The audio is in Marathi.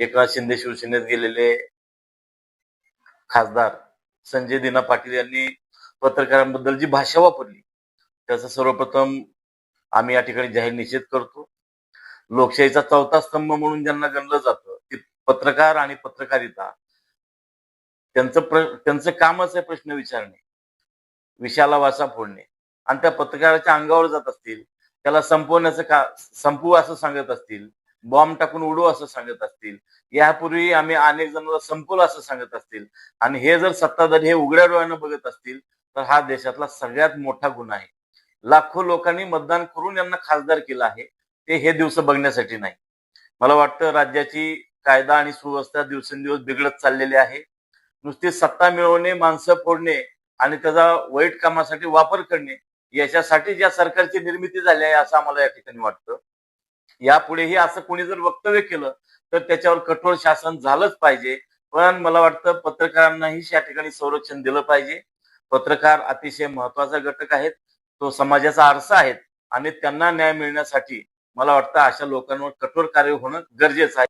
एकनाथ शिंदे शिवसेनेत गेलेले खासदार संजय दिना पाटील यांनी पत्रकारांबद्दल जी भाषा वापरली त्याचा सर्वप्रथम आम्ही या ठिकाणी जाहीर निषेध करतो. लोकशाहीचा चौथा स्तंभ म्हणून ज्यांना गणलं जातं ते पत्रकार आणि पत्रकारिता त्यांचं कामच आहे प्रश्न विचारणे, विषयाला वाचा फोडणे आणि त्या पत्रकाराच्या अंगावर जात असतील, त्याला संपवू असं सांगत असतील, बॉम्ब टाकून उडू असं सांगत असतील, यापूर्वी आम्ही अनेक जणांना संपवलं असं सांगत असतील आणि हे जर सत्ताधारी हे उघड्या डोळ्यानं बघत असतील तर हा देशातला सगळ्यात मोठा गुन्हा आहे. लाखो लोकांनी मतदान करून यांना खासदार केलं आहे, ते हे दिवस बघण्यासाठी नाही. मला वाटतं राज्याची कायदा आणि सुव्यवस्था दिवसेंदिवस बिघडत चाललेली आहे. नुसती सत्ता मिळवणे, माणसं फोडणे आणि त्याचा वाईट कामासाठी वापर करणे याच्यासाठी ज्या सरकारची निर्मिती झाली आहे असं आम्हाला या ठिकाणी वाटतं. यापुढेही असं कोणी जर वक्तव्य केलं तर त्याच्यावर कठोर शासन झालंच पाहिजे. पण मला वाटतं पत्रकारांनाही या ठिकाणी संरक्षण दिलं पाहिजे. पत्रकार अतिशय महत्वाचा घटक आहेत, तो समाजाचा आरसा आहेत आणि त्यांना न्याय मिळण्यासाठी मला वाटतं अशा लोकांवर कठोर कार्य होणं गरजेचं आहे.